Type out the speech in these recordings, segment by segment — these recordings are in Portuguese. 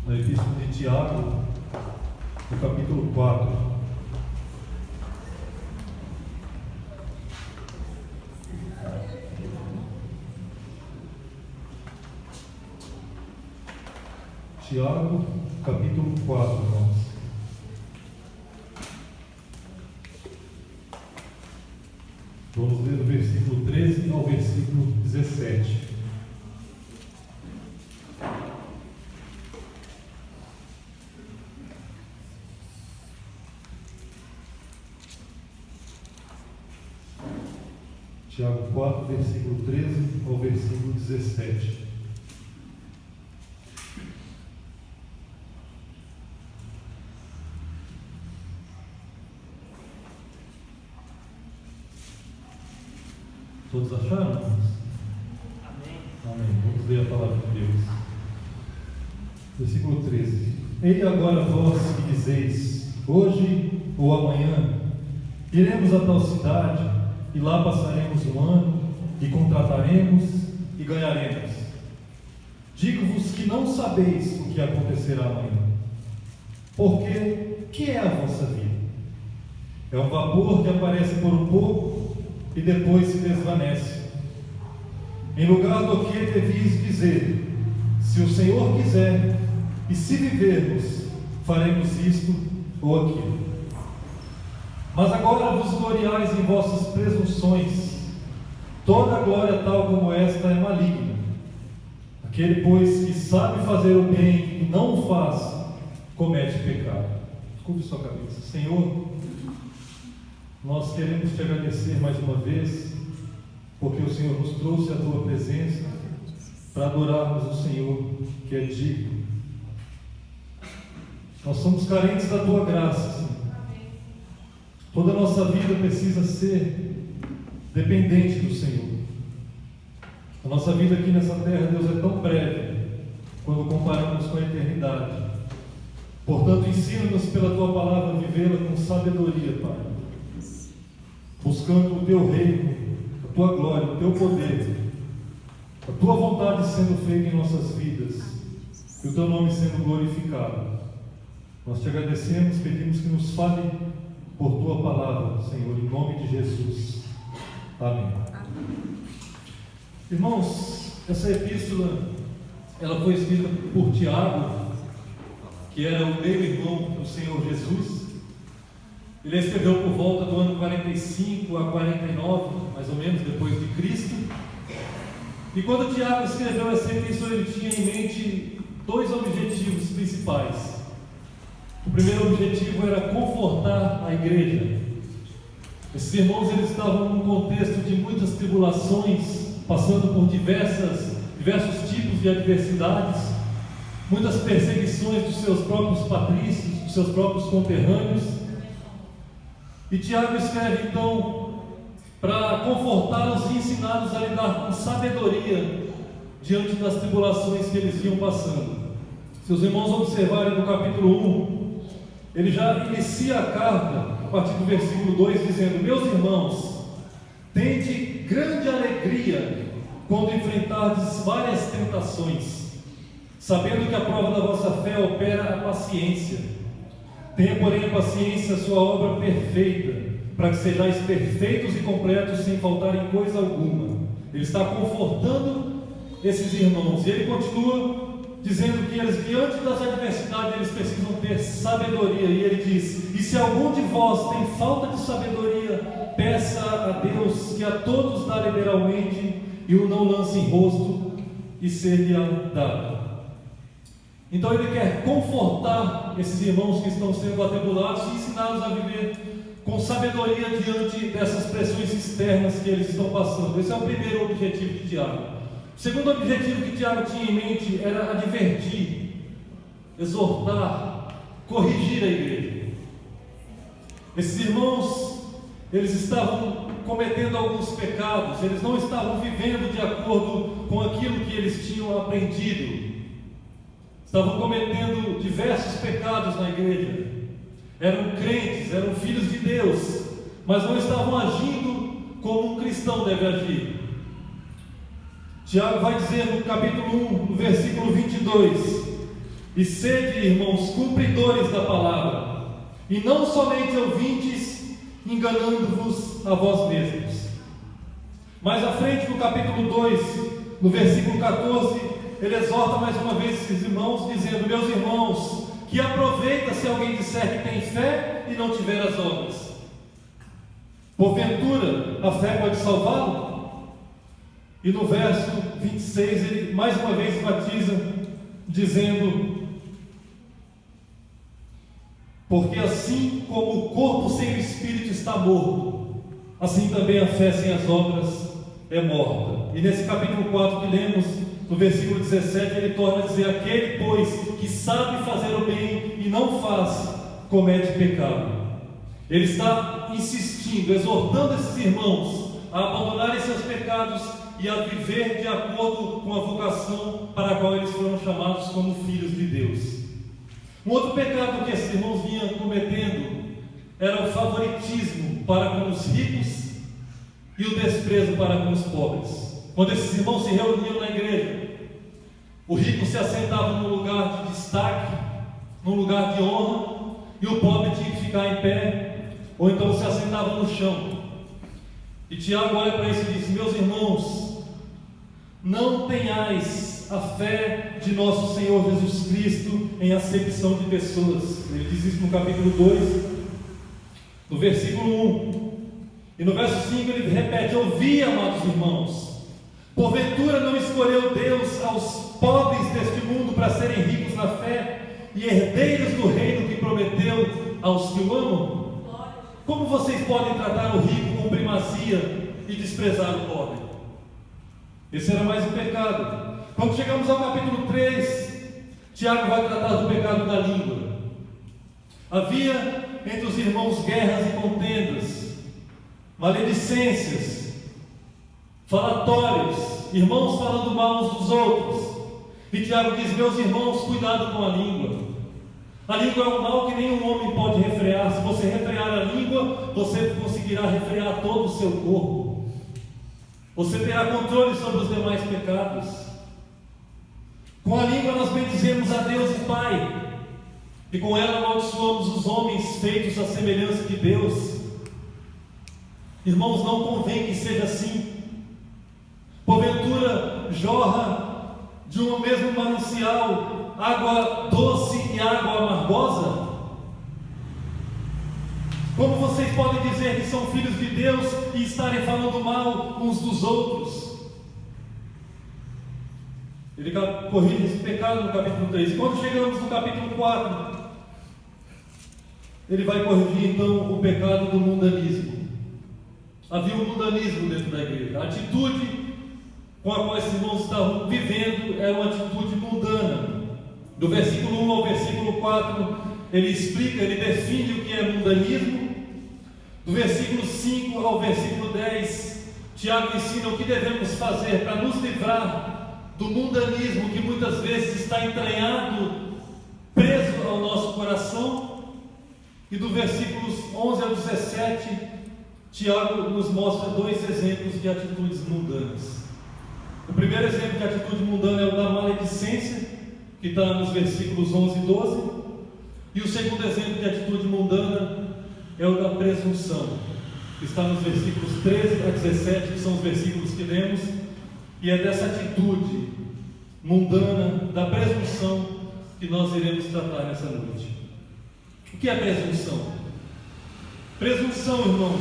na Epístola de Tiago, no capítulo 4. Tiago, capítulo 4, irmãos. Vamos ler do versículo 13 ao versículo 17. Tiago 4, versículo 13 ao versículo 17. Todos acharam? Amém. Amém. Vamos ler a palavra de Deus. Versículo 13. Eis agora vós que dizeis, hoje ou amanhã, iremos a tal cidade, e lá passaremos um ano, e contrataremos, e ganharemos. Digo-vos que não sabeis o que acontecerá amanhã. Porque que é a vossa vida? É um vapor que aparece por um pouco, e depois se desvanece. Em lugar do que devis dizer, se o Senhor quiser, e se vivermos, faremos isto ou aquilo. Mas agora vos gloriais em vossas presunções. Toda glória tal como esta é maligna. Aquele, pois, que sabe fazer o bem e não o faz, comete pecado. Curve sua cabeça. Senhor, nós queremos te agradecer mais uma vez, porque o Senhor nos trouxe a tua presença para adorarmos o Senhor, que é digno. Nós somos carentes da tua graça, Senhor. Toda a nossa vida precisa ser dependente do Senhor. A nossa vida aqui nessa terra, Deus, é tão breve quando comparamos com a eternidade. Portanto, ensina-nos pela tua palavra a vivê-la com sabedoria, Pai, buscando o teu reino, a tua glória, o teu poder, a tua vontade sendo feita em nossas vidas e o teu nome sendo glorificado. Nós te agradecemos, pedimos que nos fale por tua palavra, Senhor, em nome de Jesus. Amém. Irmãos, essa epístola ela foi escrita por Tiago, que era o meio-irmão do Senhor Jesus. Ele escreveu por volta do ano 45 a 49, mais ou menos, depois de Cristo. E quando Tiago escreveu essa epístola, ele tinha em mente dois objetivos principais. O primeiro objetivo era confortar a igreja. Esses irmãos, eles estavam num contexto de muitas tribulações, passando por diversos tipos de adversidades, muitas perseguições dos seus próprios patrícios, dos seus próprios conterrâneos. E Tiago escreve então para confortá-los e ensiná-los a lidar com sabedoria diante das tribulações que eles iam passando. Se os irmãos observarem no capítulo 1, ele já inicia a carta a partir do versículo 2 dizendo: meus irmãos, tende grande alegria quando enfrentardes várias tentações, sabendo que a prova da vossa fé opera a paciência. Tenha, porém, a paciência, a sua obra perfeita, para que sejais perfeitos e completos, sem faltar em coisa alguma. Ele está confortando esses irmãos, e ele continua dizendo que eles, diante das adversidades, eles precisam ter sabedoria, e ele diz: e se algum de vós tem falta de sabedoria, peça a Deus, que a todos dá liberalmente, e o não lance em rosto, e ser-lhe dado. Então ele quer confortar esses irmãos que estão sendo atribulados e ensiná-los a viver com sabedoria diante dessas pressões externas que eles estão passando. Esse é o primeiro objetivo de Tiago. O segundo objetivo que Tiago tinha em mente era advertir, exortar, corrigir a igreja. Esses irmãos, eles estavam cometendo alguns pecados, eles não estavam vivendo de acordo com aquilo que eles tinham aprendido. Estavam cometendo diversos pecados na igreja. Eram crentes, eram filhos de Deus, mas não estavam agindo como um cristão deve agir. Tiago vai dizer no capítulo 1, no versículo 22: E sede, irmãos, cumpridores da palavra, e não somente ouvintes, enganando-vos a vós mesmos. Mais à frente, no capítulo 2, no versículo 14, ele exorta mais uma vez esses irmãos, dizendo: meus irmãos, que aproveita se alguém disser que tem fé e não tiver as obras? Porventura, a fé pode salvá-lo? E no verso 26, ele mais uma vez enfatiza, dizendo: porque assim como o corpo sem o espírito está morto, assim também a fé sem as obras é morta. E nesse capítulo 4 que lemos, no versículo 17, ele torna a dizer: aquele, pois, que sabe fazer o bem e não faz, comete pecado. Ele está insistindo, exortando esses irmãos a abandonarem seus pecados e a viver de acordo com a vocação para a qual eles foram chamados como filhos de Deus. Um outro pecado que esses irmãos vinham cometendo era o favoritismo para com os ricos e o desprezo para com os pobres. Quando esses irmãos se reuniam na igreja, o rico se assentava num lugar de destaque, num lugar de honra, e o pobre tinha que ficar em pé, ou então se assentava no chão. E Tiago olha para isso e diz: meus irmãos, não tenhais a fé de nosso Senhor Jesus Cristo em acepção de pessoas. Ele diz isso no capítulo 2, no versículo 1. E no verso 5 ele repete: ouvi, amados irmãos, porventura não escolheu Deus aos pobres deste mundo para serem ricos na fé e herdeiros do reino que prometeu aos que o amam? Como vocês podem tratar o rico com primazia e desprezar o pobre? Esse era mais um pecado. Quando chegamos ao capítulo 3, Tiago vai tratar do pecado da língua. Havia entre os irmãos guerras e contendas, maledicências, falatórios, irmãos falando mal uns dos outros. E Tiago diz: meus irmãos, cuidado com a língua. A língua é um mal que nenhum homem pode refrear. Se você refrear a língua, você conseguirá refrear todo o seu corpo. Você terá controle sobre os demais pecados. Com a língua nós bendizemos a Deus e Pai, e com ela amaldiçoamos os homens feitos à semelhança de Deus. Irmãos, não convém que seja assim. Porventura jorra de um mesmo manancial água doce e água amargosa? Como vocês podem dizer que são filhos de Deus e estarem falando mal uns dos outros? Ele corrige esse pecado no capítulo 3. E quando chegamos no capítulo 4, ele vai corrigir então o pecado do mundanismo. Havia um mundanismo dentro da igreja. A atitude com a qual esses irmãos estavam vivendo era uma atitude mundana. Do versículo 1 ao versículo 4, ele explica, ele define o que é mundanismo. Do versículo 5 ao versículo 10, Tiago ensina o que devemos fazer para nos livrar do mundanismo que muitas vezes está entranhado, preso ao nosso coração. E do versículos 11 ao 17, Tiago nos mostra dois exemplos de atitudes mundanas. O primeiro exemplo de atitude mundana é o da maledicência, que está nos versículos 11 e 12. E o segundo exemplo de atitude mundana é o da presunção, que está nos versículos 13 a 17, que são os versículos que lemos. E é dessa atitude mundana, da presunção, que nós iremos tratar nessa noite. O que é presunção? Presunção, irmãos,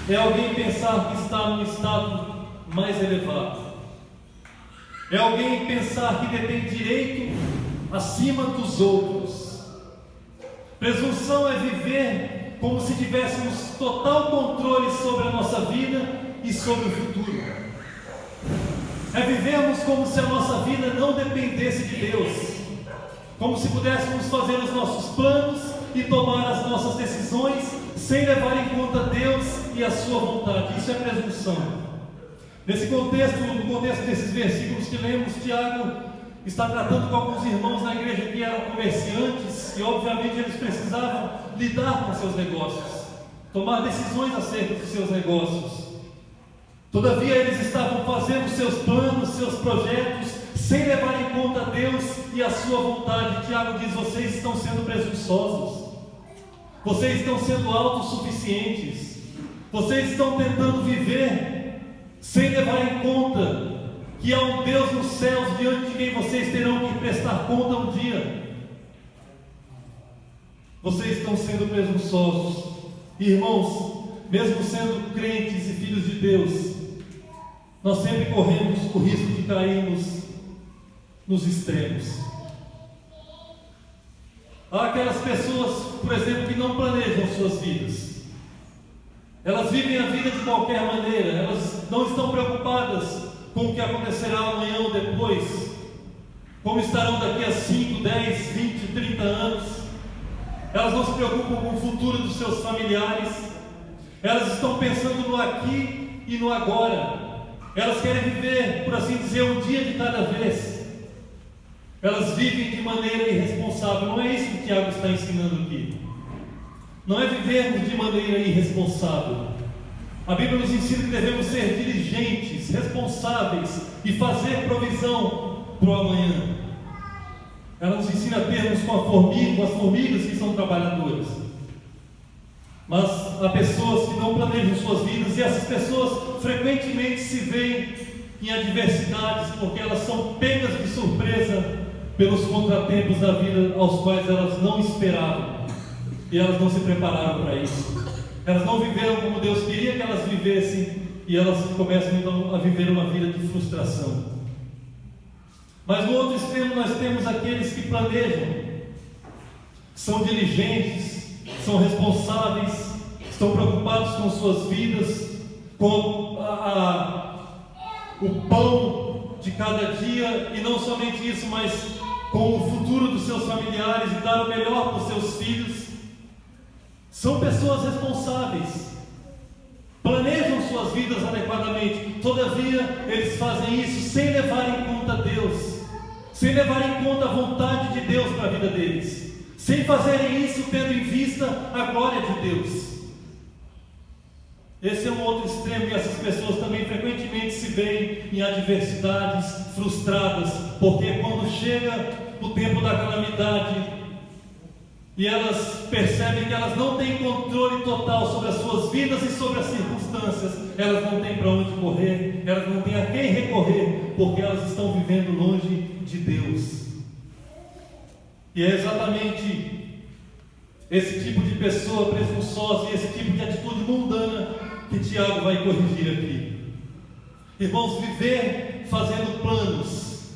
é alguém pensar que está num estado mais elevado. É alguém pensar que detém direito acima dos outros. Presunção é viver como se tivéssemos total controle sobre a nossa vida e sobre o futuro. É vivermos como se a nossa vida não dependesse de Deus, como se pudéssemos fazer os nossos planos e tomar as nossas decisões sem levar em conta Deus e a sua vontade. Isso é presunção. Nesse contexto, no contexto desses versículos que lemos, Tiago está tratando com alguns irmãos na igreja que eram comerciantes e obviamente eles precisavam lidar com seus negócios, tomar decisões acerca dos seus negócios. Todavia eles estavam fazendo seus planos, seus projetos, sem levar em conta Deus e a sua vontade. Tiago diz: vocês estão sendo presunçosos, vocês estão sendo autossuficientes, vocês estão tentando viver sem levar em conta que há um Deus nos céus diante de quem vocês terão que prestar conta um dia. Vocês estão sendo presunçosos. Irmãos, mesmo sendo crentes e filhos de Deus, nós sempre corremos o risco de cairmos nos extremos. Há aquelas pessoas, por exemplo, que não planejam suas vidas. Elas vivem a vida de qualquer maneira, elas não estão preocupadas com o que acontecerá amanhã ou depois, como estarão daqui a 5, 10, 20, 30 anos. Elas não se preocupam com o futuro dos seus familiares, elas estão pensando no aqui e no agora. Elas querem viver, por assim dizer, um dia de cada vez. Elas vivem de maneira irresponsável. Não é isso que o Tiago está ensinando aqui. Não é vivermos de maneira irresponsável. A Bíblia nos ensina que devemos ser diligentes, responsáveis e fazer provisão para o amanhã. Ela nos ensina a termos com as formigas que são trabalhadoras. Mas há pessoas que não planejam suas vidas, e essas pessoas frequentemente se veem em adversidades, porque elas são pegas de surpresa pelos contratempos da vida aos quais elas não esperavam, e elas não se prepararam para isso. Elas não viveram como Deus queria que elas vivessem, e elas começam então a viver uma vida de frustração. Mas no outro extremo nós temos aqueles que planejam, são diligentes, são responsáveis, estão preocupados com suas vidas, com o pão de cada dia, e não somente isso, mas com o futuro dos seus familiares e dar o melhor para os seus filhos. São pessoas responsáveis, planejam suas vidas adequadamente, todavia eles fazem isso sem levar em conta Deus, sem levar em conta a vontade de Deus para a vida deles, sem fazerem isso tendo em vista a glória de Deus. Esse é um outro extremo, e essas pessoas também frequentemente se veem em adversidades, frustradas, porque quando chega o tempo da calamidade e elas percebem que elas não têm controle total sobre as suas vidas e sobre as circunstâncias, elas não têm para onde correr, elas não têm a quem recorrer, porque elas estão vivendo longe de Deus. E é exatamente esse tipo de pessoa presunçosa e esse tipo de atitude mundana que Tiago vai corrigir aqui. Irmãos, viver fazendo planos,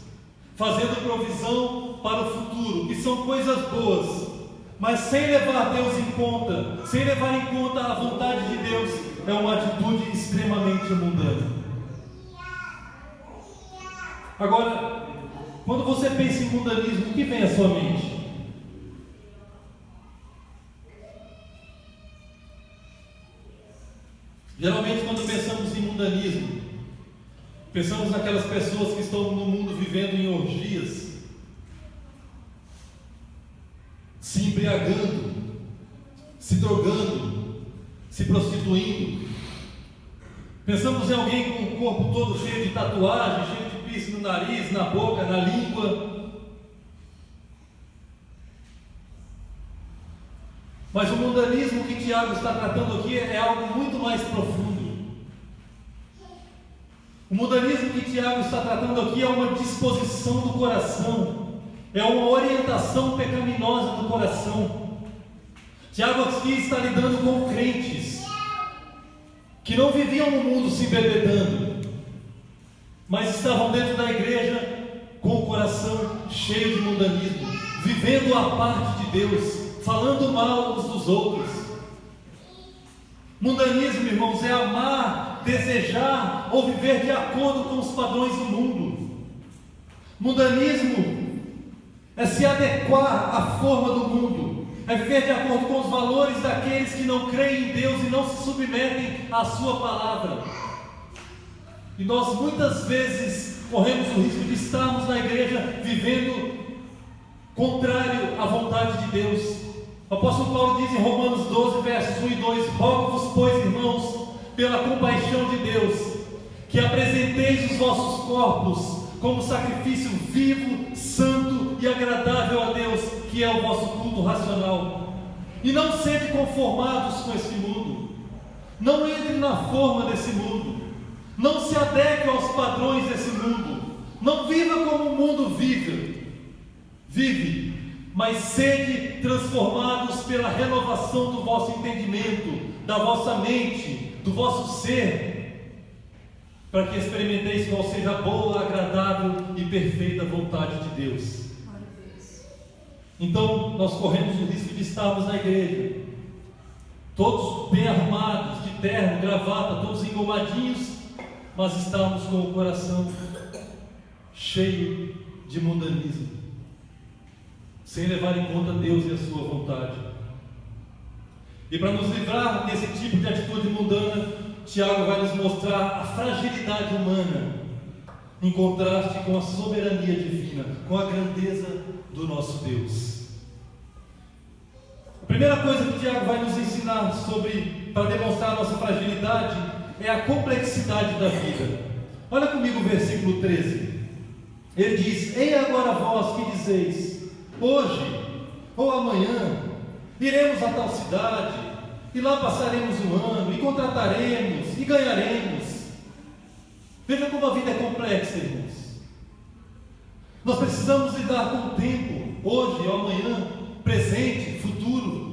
fazendo provisão para o futuro, que são coisas boas, mas sem levar Deus em conta, sem levar em conta a vontade de Deus, é uma atitude extremamente mundana. Agora, quando você pensa em mundanismo, o que vem à sua mente? Geralmente, quando pensamos em mundanismo, pensamos naquelas pessoas que estão no mundo vivendo em orgias, se embriagando, se drogando, se prostituindo. Pensamos em alguém com o corpo todo cheio de tatuagem, cheio de piercing no nariz, na boca, na língua. Mas o mundanismo que Tiago está tratando aqui é algo muito mais profundo. O mundanismo que Tiago está tratando aqui é uma disposição do coração, é uma orientação pecaminosa do coração. Tiago aqui está lidando com crentes que não viviam no mundo se embebedando, mas estavam dentro da igreja com o coração cheio de mundanismo, vivendo a parte de Deus, falando mal uns dos outros. Mundanismo, irmãos, é amar, desejar ou viver de acordo com os padrões do mundo. Mundanismo é se adequar à forma do mundo, é viver de acordo com os valores daqueles que não creem em Deus e não se submetem à sua palavra. E nós muitas vezes corremos o risco de estarmos na igreja vivendo contrário à vontade de Deus. O apóstolo Paulo diz em Romanos 12, versos 1 e 2: rogo-vos, pois, irmãos, pela compaixão de Deus, que apresenteis os vossos corpos como sacrifício vivo, santo e e agradável a Deus, que é o vosso culto racional. E não sede conformados com este mundo. Não entre na forma desse mundo. Não se adeque aos padrões desse mundo. Não viva como o mundo vive, mas sede transformados pela renovação do vosso entendimento, da vossa mente, do vosso ser, para que experimenteis qual seja a boa, agradável e perfeita vontade de Deus. Então, nós corremos o risco de estarmos na igreja, todos bem arrumados, de terno, gravata, todos engomadinhos, mas estamos com o coração cheio de mundanismo, sem levar em conta Deus e a sua vontade. E para nos livrar desse tipo de atitude mundana, Tiago vai nos mostrar a fragilidade humana, em contraste com a soberania divina, com a grandeza do nosso Deus. A primeira coisa que Tiago vai nos ensinar para demonstrar a nossa fragilidade, é a complexidade da vida. Olha comigo o versículo 13. Ele diz: ei agora vós que dizeis, hoje ou amanhã iremos a tal cidade, e lá passaremos um ano, e contrataremos, e ganharemos. Veja como a vida é complexa, irmãos. Nós precisamos lidar com o tempo, hoje ou amanhã, presente, futuro.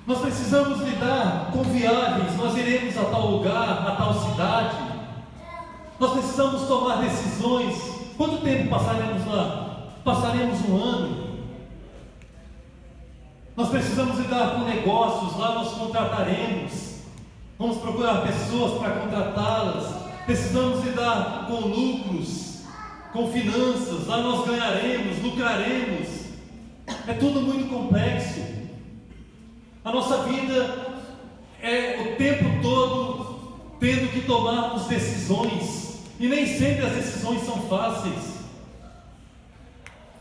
Nós precisamos lidar com viagens, nós iremos a tal lugar, a tal cidade. Nós precisamos tomar decisões. Quanto tempo passaremos lá? Passaremos um ano. Nós precisamos lidar com negócios, lá nós contrataremos. Vamos procurar pessoas para contratá-las. Precisamos lidar com lucros, com finanças, lá nós ganharemos, lucraremos. É tudo muito complexo. A nossa vida é o tempo todo tendo que tomarmos decisões, e nem sempre as decisões são fáceis.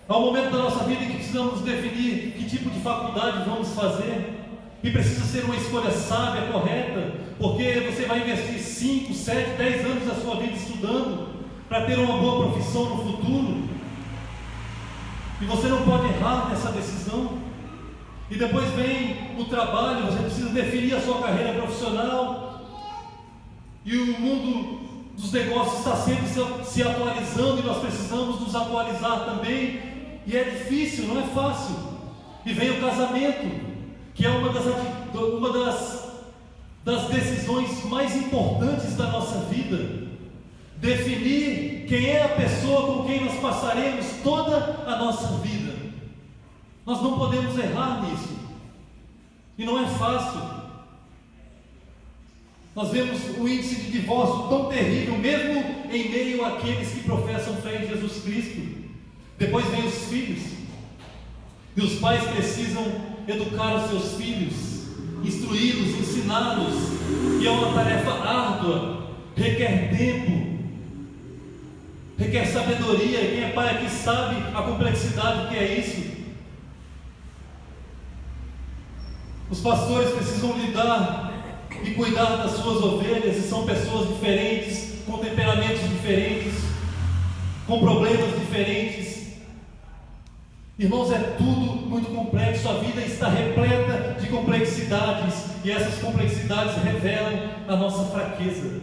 Há um momento da nossa vida em que precisamos definir que tipo de faculdade vamos fazer, e precisa ser uma escolha sábia, correta, porque você vai investir 5, 7, 10 anos da sua vida estudando para ter uma boa profissão no futuro, e você não pode errar nessa decisão. E depois vem o trabalho, você precisa definir a sua carreira profissional, e o mundo dos negócios está sempre se atualizando, e nós precisamos nos atualizar também, e é difícil, não é fácil. E vem o casamento, que é uma das decisões mais importantes da nossa vida. Definir quem é a pessoa com quem nós passaremos toda a nossa vida. Nós não podemos errar nisso, e não é fácil. Nós vemos o índice de divórcio tão terrível, mesmo em meio àqueles que professam fé em Jesus Cristo. Depois vem os filhos, e os pais precisam educar os seus filhos, instruí-los, ensiná-los, e é uma tarefa árdua, requer tempo, requer sabedoria. Quem é pai aqui sabe a complexidade que é isso. Os pastores precisam lidar e cuidar das suas ovelhas, e são pessoas diferentes, com temperamentos diferentes, com problemas diferentes. Irmãos, é tudo muito complexo. A vida está repleta de complexidades, e essas complexidades revelam a nossa fraqueza,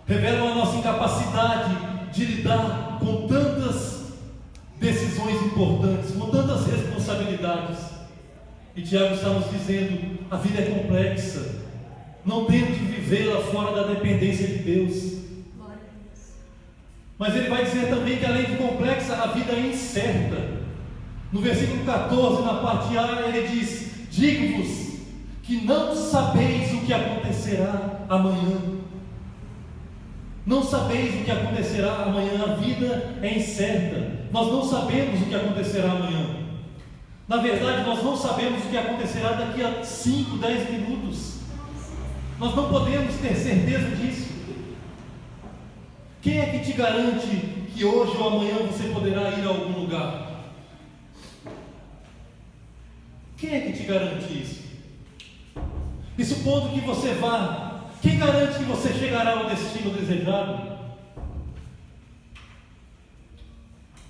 revelam a nossa incapacidade de lidar com tantas decisões importantes, com tantas responsabilidades. E Tiago está nos dizendo: a vida é complexa, não tente vivê-la fora da dependência de Deus. Mas ele vai dizer também que, além de complexa, a vida é incerta. No versículo 14, na parte A, ele diz: digo-vos que não sabeis o que acontecerá amanhã. Não sabeis o que acontecerá amanhã. A vida é incerta. Nós não sabemos o que acontecerá amanhã. Na verdade, nós não sabemos o que acontecerá daqui a 5, 10 minutos. Nós não podemos ter certeza disso. Quem é que te garante que hoje ou amanhã você poderá ir a algum lugar? Quem é que te garante isso? E supondo que você vá, quem garante que você chegará ao destino desejado?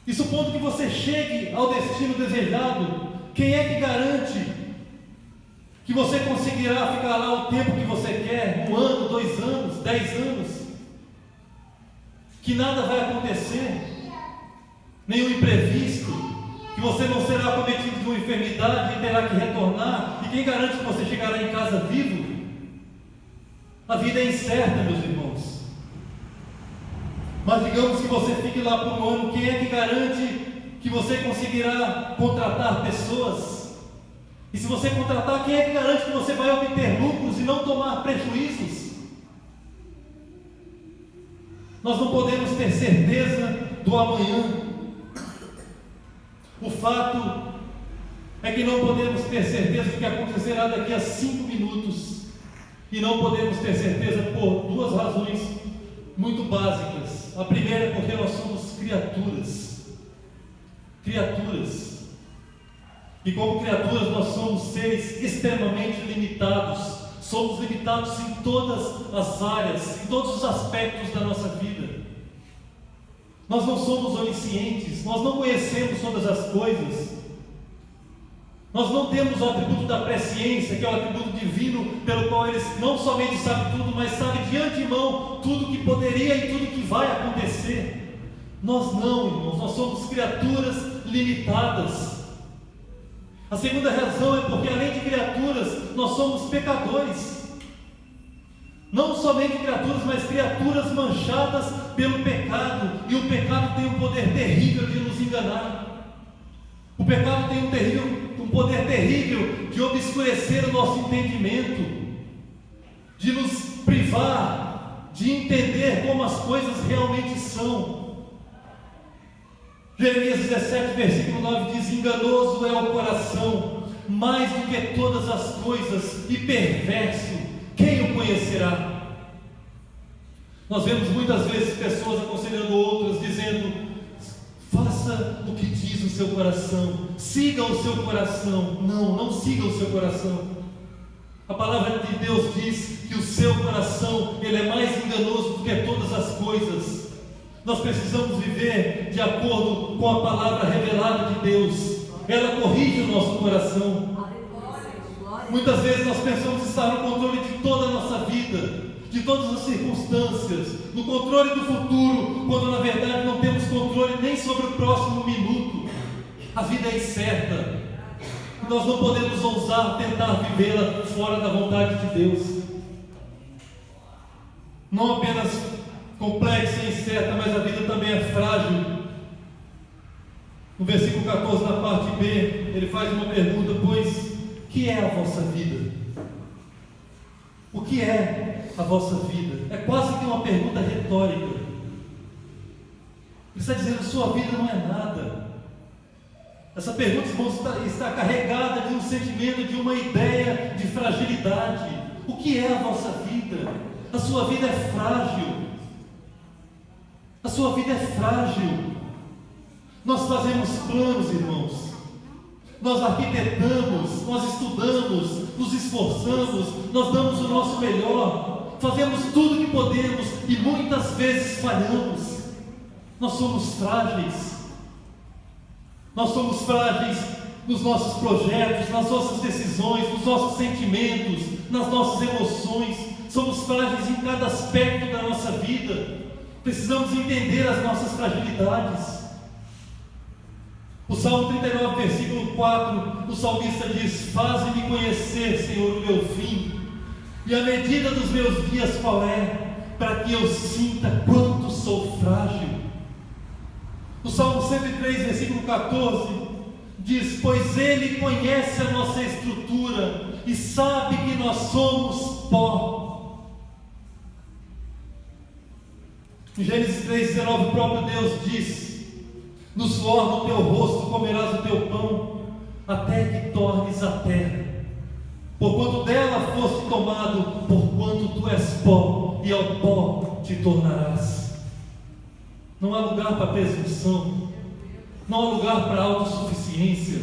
E supondo que você chegue ao destino desejado, quem é que garante que você conseguirá ficar lá o tempo que você quer? 1 ano, 2 anos, 10 anos? Que nada vai acontecer, nenhum imprevisto, que você não será cometido de uma enfermidade e terá que retornar? E quem garante que você chegará em casa vivo? A vida é incerta, meus irmãos. Mas digamos que você fique lá por 1 ano, quem é que garante que você conseguirá contratar pessoas? E se você contratar, quem é que garante que você vai obter lucros e não tomar prejuízos? Nós não podemos ter certeza do amanhã. O fato é que não podemos ter certeza do que acontecerá daqui a 5 minutos. E não podemos ter certeza por 2 razões muito básicas. A primeira é porque nós somos criaturas. Criaturas. E como criaturas nós somos seres extremamente limitados. Somos limitados em todas as áreas, em todos os aspectos da nossa vida. Nós não somos oniscientes, nós não conhecemos todas as coisas. Nós não temos o atributo da presciência, que é o atributo divino, pelo qual Ele não somente sabe tudo, mas sabe de antemão tudo que poderia e tudo que vai acontecer. Nós não, irmãos, nós somos criaturas limitadas. A segunda razão é porque, além de criaturas, nós somos pecadores. Não somente criaturas, mas criaturas manchadas pelo pecado. E o pecado tem um poder terrível de nos enganar. O pecado tem um poder terrível de obscurecer o nosso entendimento, de nos privar de entender como as coisas realmente são. Jeremias 17, versículo 9 diz: enganoso é o coração, mais do que todas as coisas, e perverso, quem o conhecerá? Nós vemos muitas vezes pessoas aconselhando outras, dizendo: faça o que diz o seu coração, siga o seu coração. Não, não siga o seu coração. A palavra de Deus diz que o seu coração, ele é mais enganoso do que todas as coisas. Nós precisamos viver de acordo com a palavra revelada de Deus. Ela corrige o nosso coração. Muitas vezes nós pensamos estar no controle de toda a nossa vida, de todas as circunstâncias, no controle do futuro, quando na verdade não temos controle nem sobre o próximo minuto. A vida é incerta. Nós não podemos ousar tentar vivê-la fora da vontade de Deus. Não apenas complexa e incerta, mas a vida também é frágil. No versículo 14, na parte B, ele faz uma pergunta: pois, que é a vossa vida? O que é a vossa vida? É quase que uma pergunta retórica. Ele está dizendo: sua vida não é nada. Essa pergunta, irmãos, está carregada de um sentimento, de uma ideia de fragilidade. O que é a vossa vida? A sua vida é frágil. A sua vida é frágil. Nós fazemos planos, irmãos. Nós arquitetamos, nós estudamos, nos esforçamos, nós damos o nosso melhor, fazemos tudo o que podemos e muitas vezes falhamos. Nós somos frágeis. Nós somos frágeis nos nossos projetos, nas nossas decisões, nos nossos sentimentos, nas nossas emoções. Somos frágeis em cada aspecto da nossa vida. Precisamos entender as nossas fragilidades. O Salmo 39, versículo 4, o salmista diz: faze-me conhecer, Senhor, o meu fim, e a medida dos meus dias qual é, para que eu sinta quanto sou frágil. O Salmo 103, versículo 14, diz: pois Ele conhece a nossa estrutura e sabe que nós somos pó. Em Gênesis 3,19, o próprio Deus diz: no suor do teu rosto comerás o teu pão, até que tornes a terra, porquanto dela foste tomado, porquanto tu és pó, e ao pó te tornarás. Não há lugar para presunção, não há lugar para autossuficiência.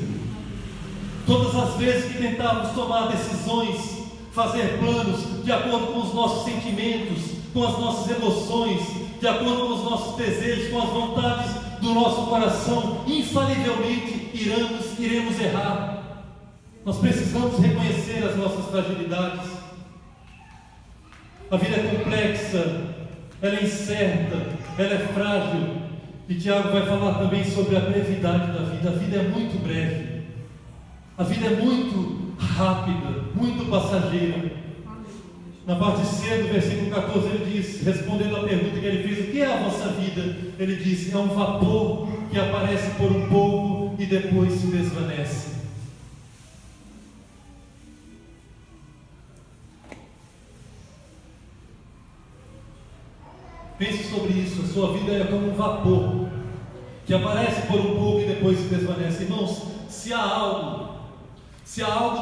Todas as vezes que tentarmos tomar decisões, fazer planos de acordo com os nossos sentimentos, com as nossas emoções, de acordo com os nossos desejos, com as vontades do nosso coração, infalivelmente iremos errar. Nós precisamos reconhecer as nossas fragilidades. A vida é complexa, ela é incerta, ela é frágil. E Tiago vai falar também sobre a brevidade da vida. A vida é muito breve, a vida é muito rápida, muito passageira. Na parte C do versículo 14 ele diz, respondendo à pergunta que ele fez: o que é a vossa vida? Ele diz: é um vapor que aparece por um pouco e depois se desvanece. Pense sobre isso. A sua vida é como um vapor que aparece por um pouco e depois se desvanece. Irmãos, se há algo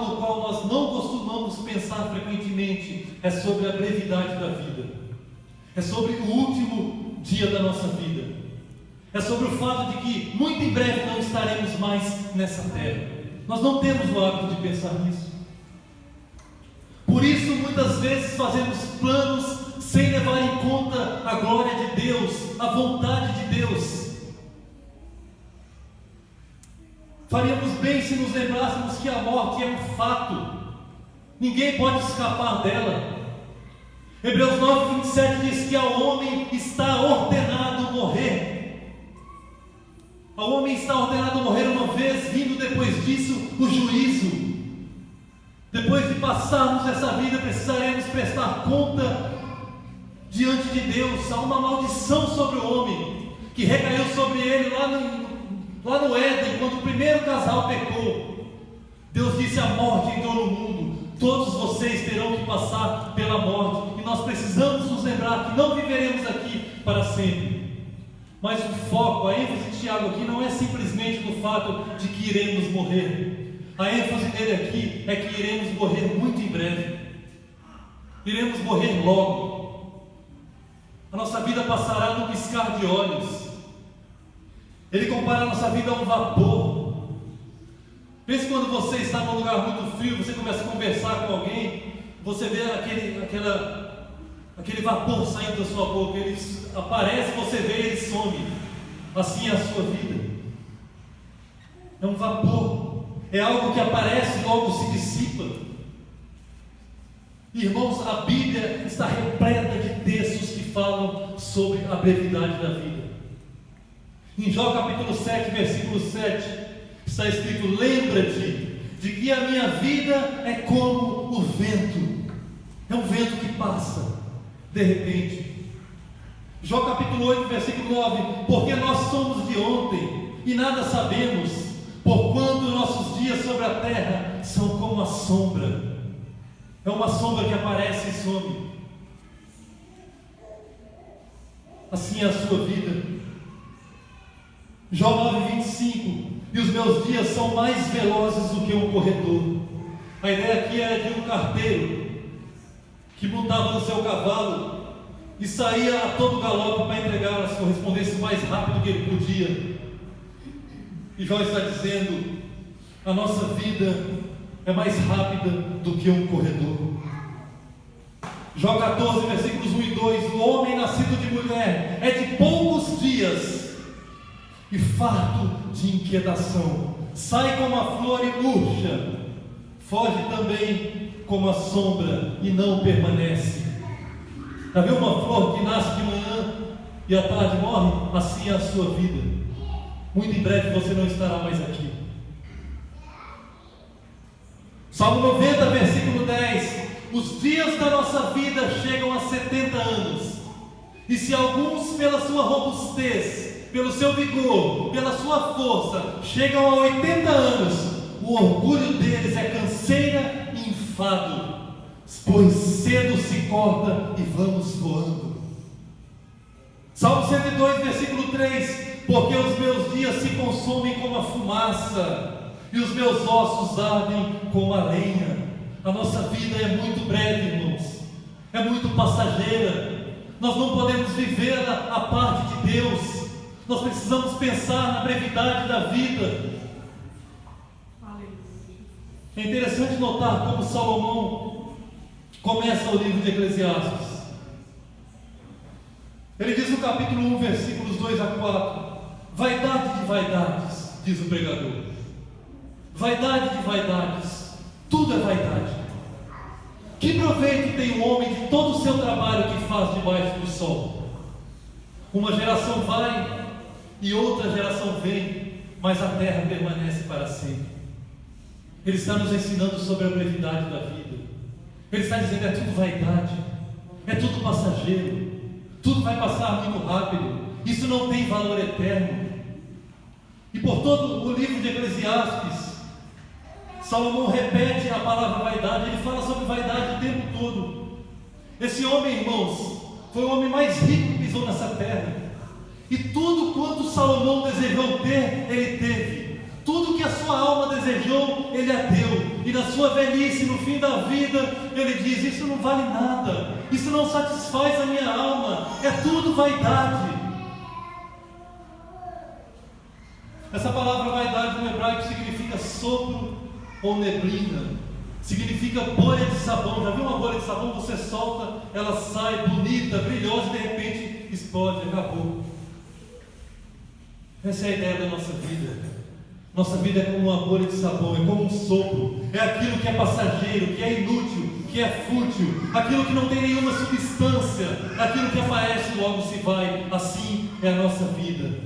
no qual nós não costumamos pensar frequentemente, é sobre a brevidade da vida, é sobre o último dia da nossa vida, é sobre o fato de que muito em breve não estaremos mais nessa terra. Nós não temos o hábito de pensar nisso. Por isso muitas vezes fazemos planos sem levar em conta a glória de Deus, a vontade de Deus. Faríamos bem se nos lembrássemos que a morte é um fato, ninguém pode escapar dela. Hebreus 9:27 diz que ao homem está ordenado morrer. Ao homem está ordenado morrer uma vez, vindo depois disso o juízo. Depois de passarmos essa vida, precisaremos prestar conta diante de Deus. Há uma maldição sobre o homem que recaiu sobre ele lá no Éden, quando o primeiro casal pecou. Deus disse: a morte entrou no mundo, todos vocês terão que passar pela morte, e nós precisamos nos lembrar que não viveremos aqui para sempre. Mas o foco, a ênfase de Tiago aqui não é simplesmente no fato de que iremos morrer. A ênfase dele aqui é que iremos morrer muito em breve, iremos morrer logo. A nossa vida passará num piscar de olhos. Ele compara a nossa vida a um vapor. Pense quando você está num lugar muito frio, você começa a conversar com alguém, você vê aquele vapor saindo da sua boca, ele aparece, você vê, ele some. Assim é a sua vida. É um vapor, é algo que aparece e logo se dissipa. Irmãos, a Bíblia está repleta de textos que falam sobre a brevidade da vida. Em Jó capítulo 7, versículo 7, está escrito: lembra-te de que a minha vida é como o vento. É um vento que passa de repente. Jó capítulo 8, versículo 9: porque nós somos de ontem e nada sabemos, porquanto nossos dias sobre a terra são como a sombra. É uma sombra que aparece e some. Assim é a sua vida. Jó 9:25: e os meus dias são mais velozes do que um corredor. A ideia aqui era de um carteiro que montava no seu cavalo e saía a todo galope para entregar as correspondências o mais rápido que ele podia. E Jó está dizendo: a nossa vida é mais rápida do que um corredor. Jó 14, versículos 1 e 2: o homem nascido de mulher é de poucos dias e farto de inquietação, sai como a flor e murcha, foge também como a sombra e não permanece. Já viu uma flor que nasce de manhã e à tarde morre? Assim é a sua vida. Muito em breve você não estará mais aqui. Salmo 90, versículo 10: os dias da nossa vida chegam a 70 anos, e se alguns pela sua robustez, pelo seu vigor, pela sua força, chegam a 80 anos, o orgulho deles é canseira e enfado, pois cedo se corta e vamos voando. Salmo 102, versículo 3: porque os meus dias se consomem como a fumaça, e os meus ossos ardem como a lenha. A nossa vida é muito breve, irmãos, é muito passageira. Nós não podemos viver a parte de Deus. Nós precisamos pensar na brevidade da vida. É interessante notar como Salomão começa o livro de Eclesiastes. Ele diz no capítulo 1, versículos 2 a 4: Vaidade de vaidades, diz o pregador. Vaidade de vaidades, tudo é vaidade. Que proveito tem o homem de todo o seu trabalho que faz debaixo do sol? Uma geração vai e outra geração vem, mas a terra permanece para sempre. Ele está nos ensinando sobre a brevidade da vida. Ele está dizendo: é tudo vaidade, é tudo passageiro, tudo vai passar muito rápido, isso não tem valor eterno. E por todo o livro de Eclesiastes, Salomão repete a palavra vaidade. Ele fala sobre vaidade o tempo todo. Esse homem, irmãos, foi o homem mais rico que pisou nessa terra, e tudo quanto Salomão desejou ter, ele teve. Tudo que a sua alma desejou, ele a deu. E na sua velhice, no fim da vida, ele diz: isso não vale nada, isso não satisfaz a minha alma, é tudo vaidade. Essa palavra vaidade no hebraico significa sopro ou neblina, significa bolha de sabão. Já viu uma bolha de sabão? Você solta, ela sai bonita, brilhosa, e de repente explode, acabou. Essa é a ideia da nossa vida. Nossa vida é como uma bolha de sabão, é como um sopro, é aquilo que é passageiro, que é inútil, que é fútil, aquilo que não tem nenhuma substância, aquilo que aparece e logo se vai. Assim é a nossa vida.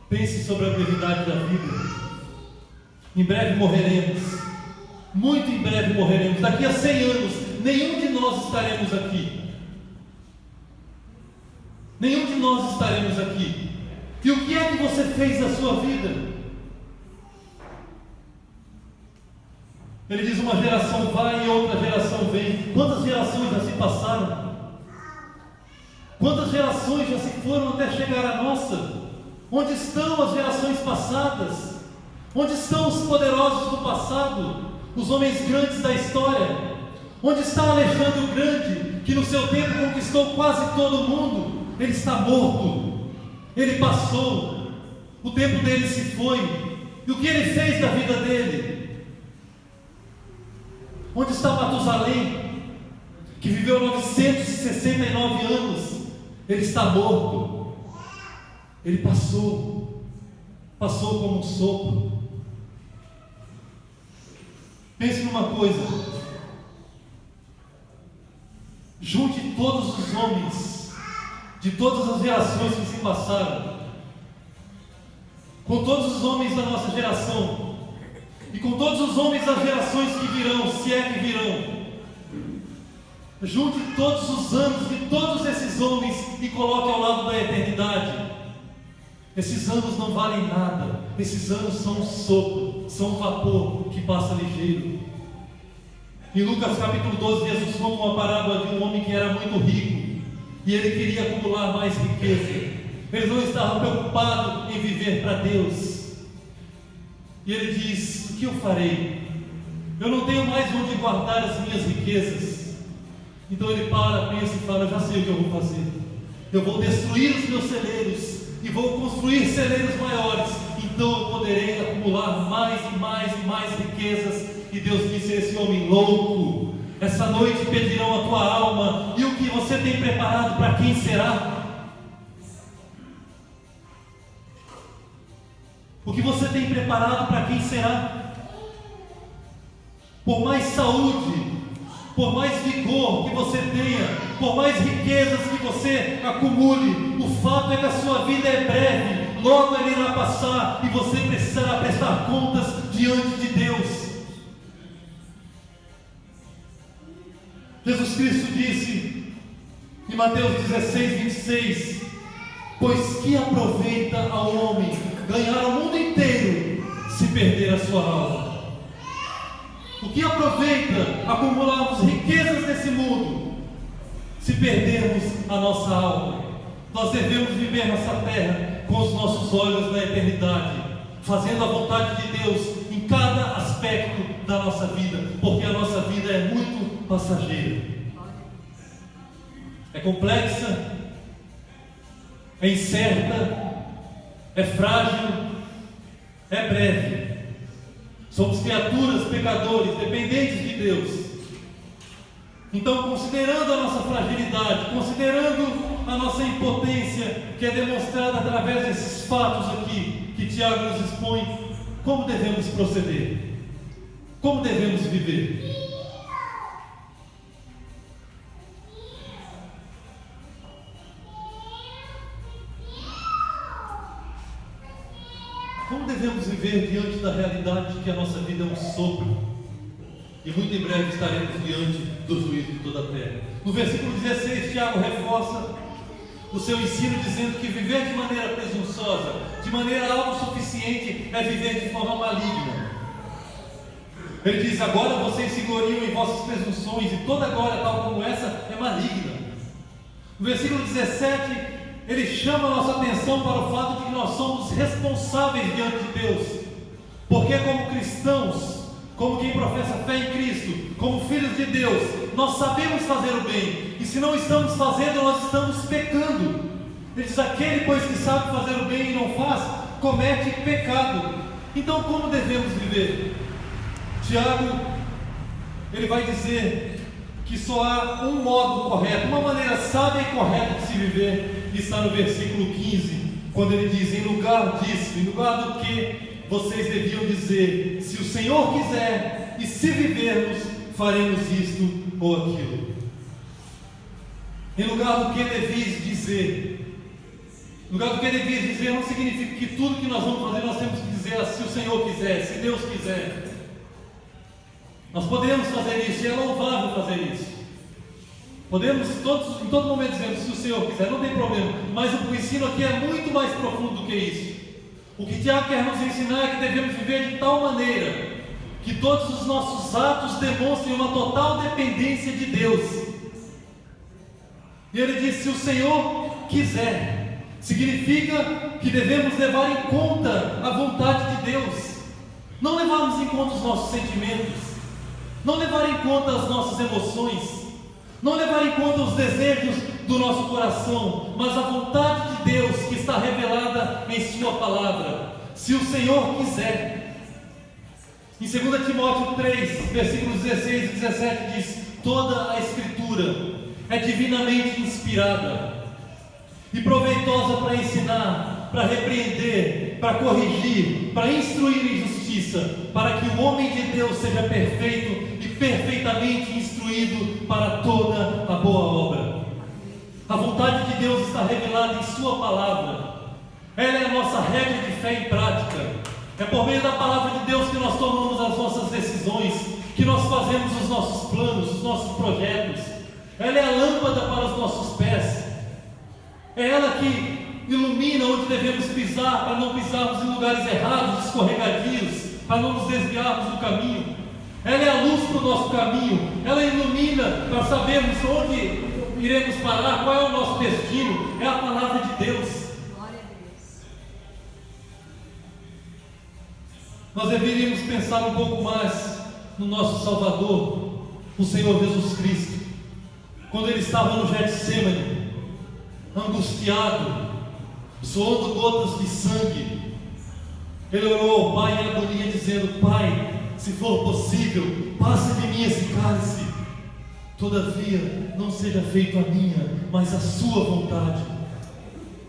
Pense sobre a brevidade da vida. Em breve morreremos, muito em breve morreremos. Daqui a 100 anos, nenhum de nós estaremos aqui. Nenhum de nós estaremos aqui. E o que é que você fez na sua vida? Ele diz: uma geração vai e outra geração vem. Quantas gerações já se passaram? Quantas gerações já se foram até chegar à nossa? Onde estão as gerações passadas? Onde estão os poderosos do passado? Os homens grandes da história? Onde está Alexandre o Grande, que no seu tempo conquistou quase todo o mundo? Ele está morto. Ele passou. O tempo dele se foi. E o que ele fez da vida dele? Onde está Matusalém, que viveu 969 anos? Ele está morto. Ele passou como um sopro. Pense numa coisa: junte todos os homens de todas as gerações que se passaram, com todos os homens da nossa geração, e com todos os homens das gerações que virão, se é que virão. Junte todos os anos de todos esses homens e coloque ao lado da eternidade. Esses anos não valem nada. Esses anos são um sopro, são um vapor que passa ligeiro. Em Lucas capítulo 12, Jesus conta uma parábola de um homem que era muito rico e ele queria acumular mais riqueza. Ele não estava preocupado em viver para Deus. E ele diz: o que eu farei? Eu não tenho mais onde guardar as minhas riquezas. Então ele para, pensa e fala: já sei o que eu vou fazer. Eu vou destruir os meus celeiros e vou construir celeiros maiores. Então eu poderei acumular mais e mais e mais riquezas. E Deus disse a esse homem: louco, essa noite pedirão a tua alma, e o que você tem preparado, para quem será? O que você tem preparado, para quem será? Por mais saúde, por mais vigor que você tenha, por mais riquezas que você acumule, o fato é que a sua vida é breve, logo ela irá passar e você precisará prestar contas diante de Deus. Jesus Cristo disse em Mateus 16, 26: pois que aproveita ao homem ganhar o mundo inteiro se perder a sua alma? O que aproveita acumularmos riquezas nesse mundo se perdermos a nossa alma? Nós devemos viver nessa terra com os nossos olhos na eternidade, fazendo a vontade de Deus em cada aspecto da nossa vida, porque a nossa vida é muito passageira, é complexa, é incerta, é frágil, é breve. Somos criaturas, pecadores, dependentes de Deus. Então, considerando a nossa fragilidade, considerando a nossa impotência, que é demonstrada através desses fatos aqui, que Tiago nos expõe, como devemos proceder? Como devemos viver? Como devemos viver diante da realidade de que a nossa vida é um sopro? E muito em breve estaremos diante do juízo de toda a terra. No versículo 16, Tiago reforça o seu ensino dizendo que viver de maneira presunçosa, de maneira autossuficiente, é viver de forma maligna. Ele diz: agora vocês se gloriam em vossas presunções, e toda glória tal como essa é maligna. No versículo 17, ele chama a nossa atenção para o fato de que nós somos responsáveis diante de Deus, porque como cristãos, como quem professa fé em Cristo, como filhos de Deus, nós sabemos fazer o bem, e se não estamos fazendo, nós estamos pecando. Ele diz: aquele, pois, que sabe fazer o bem e não faz, comete pecado. Então como devemos viver? Tiago, ele vai dizer que só há um modo correto, uma maneira sábia e correta de se viver, e está no versículo 15, quando ele diz: em lugar disso, em lugar do que vocês deviam dizer, se o Senhor quiser, e se vivermos, faremos isto ou aquilo. Em lugar do que devias dizer, em lugar do que devias dizer, não significa que tudo que nós vamos fazer, nós temos que dizer se o Senhor quiser, se Deus quiser. Nós podemos fazer isso, e é louvável fazer isso. Podemos todos, em todo momento, dizer se o Senhor quiser, não tem problema. Mas o ensino aqui é muito mais profundo do que isso. O que Tiago quer nos ensinar é que devemos viver de tal maneira que todos os nossos atos demonstrem uma total dependência de Deus. E ele diz: se o Senhor quiser, significa que devemos levar em conta a vontade de Deus, não levarmos em conta os nossos sentimentos, não levar em conta as nossas emoções, não levar em conta os desejos do nosso coração, mas a vontade de Deus que está revelada em Sua palavra. Se o Senhor quiser. Em 2 Timóteo 3, versículos 16 e 17 diz: toda a Escritura é divinamente inspirada e proveitosa para ensinar, para repreender, para corrigir, para instruir em justiça, para que o homem de Deus seja perfeito e perfeitamente instruído para toda a boa obra. A vontade de Deus está revelada em Sua palavra. Ela é a nossa regra de fé em prática. É por meio da palavra de Deus que nós tomamos as nossas decisões, que nós fazemos os nossos planos, os nossos projetos. Ela é a lâmpada para os nossos pés. É ela que ilumina onde devemos pisar, para não pisarmos em lugares errados, escorregadios, para não nos desviarmos do caminho. Ela é a luz para o nosso caminho. Ela ilumina para sabermos onde iremos parar, qual é o nosso destino. É a palavra de Deus. Nós deveríamos pensar um pouco mais no nosso Salvador, o Senhor Jesus Cristo, quando Ele estava no Getsêmani, angustiado, suando gotas de sangue. Ele orou ao Pai em agonia, dizendo: Pai, se for possível, passa de mim esse cálice. Todavia, não seja feito a minha, mas a Sua vontade.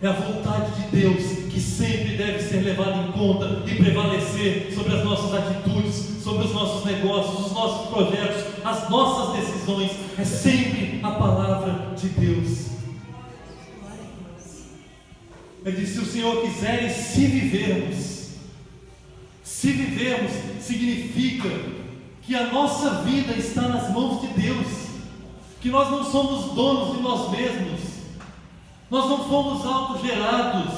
É a vontade de Deus que sempre deve ser levada em conta e prevalecer sobre as nossas atitudes, sobre os nossos negócios, os nossos projetos, as nossas decisões. É sempre a palavra de Deus. Ele disse: se o Senhor quiser, e se vivermos. Se vivermos significa que a nossa vida está nas mãos de Deus, que nós não somos donos de nós mesmos. Nós não fomos autogerados,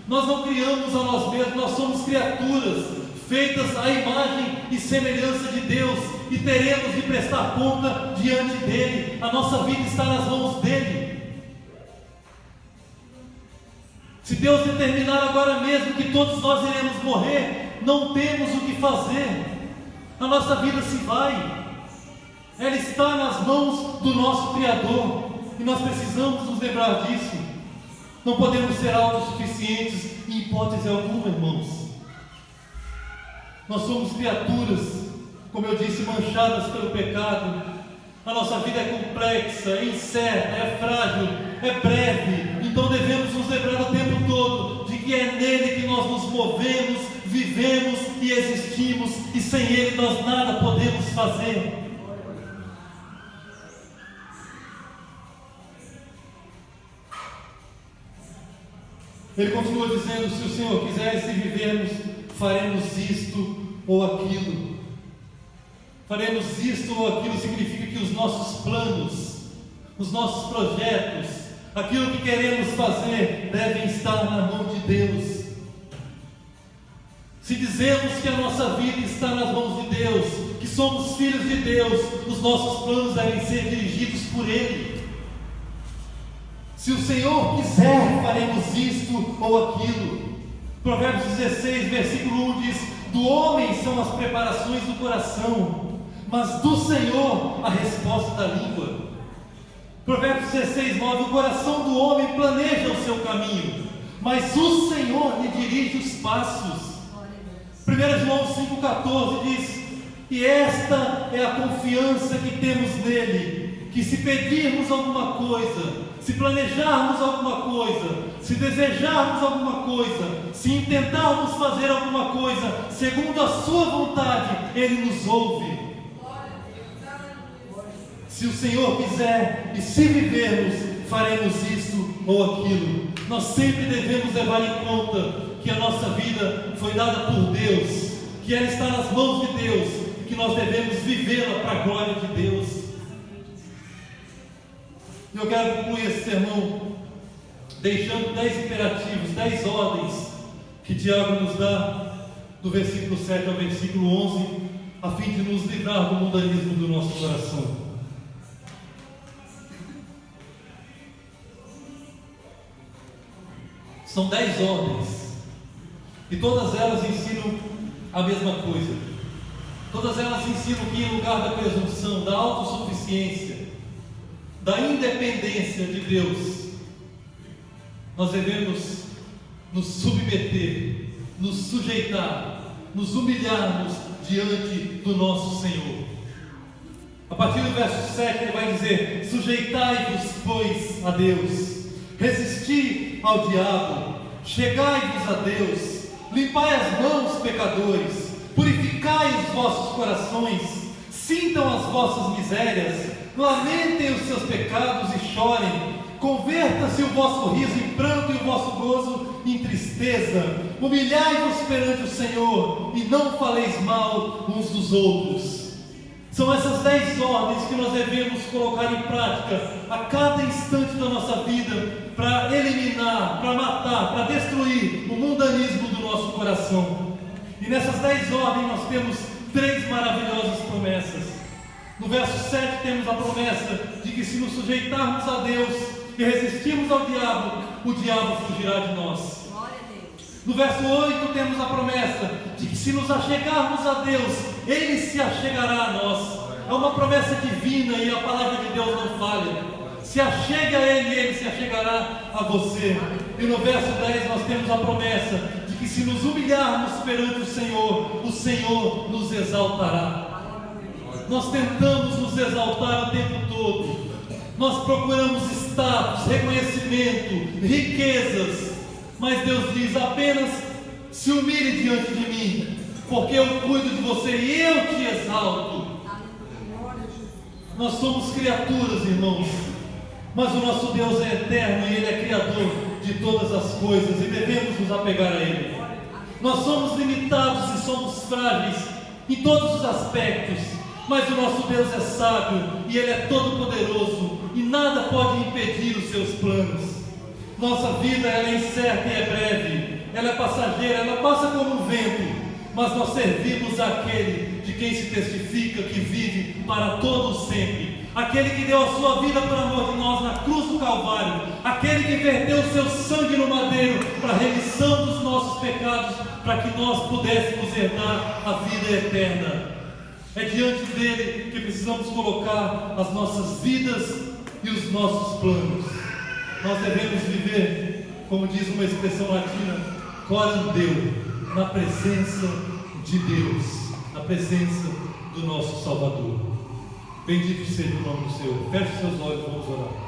nós não criamos a nós mesmos, nós somos criaturas feitas à imagem e semelhança de Deus, e teremos de prestar conta diante dEle. A nossa vida está nas mãos dEle. Se Deus determinar agora mesmo que todos nós iremos morrer, não temos o que fazer, a nossa vida se vai, ela está nas mãos do nosso Criador, e nós precisamos nos lembrar disso. Não podemos ser autossuficientes em hipótese alguma, irmãos. Nós somos criaturas, como eu disse, manchadas pelo pecado. A nossa vida é complexa, é incerta, é frágil, é breve. Então devemos nos lembrar o tempo todo de que é nele que nós nos movemos, vivemos e existimos, e sem ele nós nada podemos fazer. Ele continua dizendo: se o Senhor quiser, se vivermos, faremos isto ou aquilo. Faremos isto ou aquilo significa que os nossos planos, os nossos projetos, aquilo que queremos fazer, devem estar na mão de Deus. Se dizemos que a nossa vida está nas mãos de Deus, que somos filhos de Deus, os nossos planos devem ser dirigidos por Ele. Se o Senhor quiser, faremos isto ou aquilo. Provérbios 16, versículo 1 diz: do homem são as preparações do coração, mas do Senhor a resposta da língua. Provérbios 16, 9: o coração do homem planeja o seu caminho, mas o Senhor lhe dirige os passos. 1 João 5,14 diz: e esta é a confiança que temos nele, que se pedirmos alguma coisa, se planejarmos alguma coisa, se desejarmos alguma coisa, se intentarmos fazer alguma coisa segundo a sua vontade, Ele nos ouve. Se o Senhor quiser e se vivermos, faremos isto ou aquilo. Nós sempre devemos levar em conta que a nossa vida foi dada por Deus, que ela está nas mãos de Deus, que nós devemos vivê-la para a glória de Deus. Eu quero concluir esse sermão deixando 10 imperativos, 10 ordens que Tiago nos dá, do versículo 7 ao versículo 11, a fim de nos livrar do mundanismo do nosso coração. São 10 ordens, e todas elas ensinam a mesma coisa. Todas elas ensinam que, em lugar da presunção, da autossuficiência, da independência de Deus, nós devemos nos submeter, nos sujeitar, nos humilharmos diante do nosso Senhor. A partir do verso 7 ele vai dizer: sujeitai-vos, pois, a Deus, resisti ao diabo, chegai-vos a Deus, limpai as mãos, pecadores, purificai os vossos corações, sintam as vossas misérias, lamentem os seus pecados e chorem. Converta-se o vosso riso em pranto e o vosso gozo em tristeza. Humilhai-vos perante o Senhor e não faleis mal uns dos outros. São essas 10 ordens que nós devemos colocar em prática a cada instante da nossa vida, para eliminar, para matar, para destruir o mundanismo do nosso coração. E nessas 10 ordens nós temos 3 maravilhosas promessas. No verso 7 temos a promessa de que, se nos sujeitarmos a Deus e resistirmos ao diabo, o diabo fugirá de nós. No verso 8 temos a promessa de que, se nos achegarmos a Deus, Ele se achegará a nós. É uma promessa divina e a palavra de Deus não falha. Se achegue a Ele, Ele se achegará a você. E no verso 10 nós temos a promessa de que, se nos humilharmos perante o Senhor nos exaltará. Nós tentamos nos exaltar o tempo todo. Nós procuramos status, reconhecimento, riquezas, mas Deus diz: apenas se humilhe diante de mim, porque eu cuido de você e eu te exalto. Nós somos criaturas, irmãos, mas o nosso Deus é eterno e Ele é criador de todas as coisas, e devemos nos apegar a Ele. Nós somos limitados e somos frágeis em todos os aspectos, mas o nosso Deus é sábio e Ele é todo poderoso, e nada pode impedir os seus planos. Nossa vida, ela é incerta e é breve, ela é passageira, ela passa como um vento, mas nós servimos àquele de quem se testifica que vive para todo sempre, aquele que deu a sua vida por amor de nós na cruz do Calvário, aquele que verteu o seu sangue no madeiro para a remissão dos nossos pecados, para que nós pudéssemos herdar a vida eterna. É diante dele que precisamos colocar as nossas vidas e os nossos planos. Nós devemos viver, como diz uma expressão latina, coram Deo, na presença de Deus, na presença do nosso Salvador. Bendito seja o nome do Senhor. Feche seus olhos, vamos orar.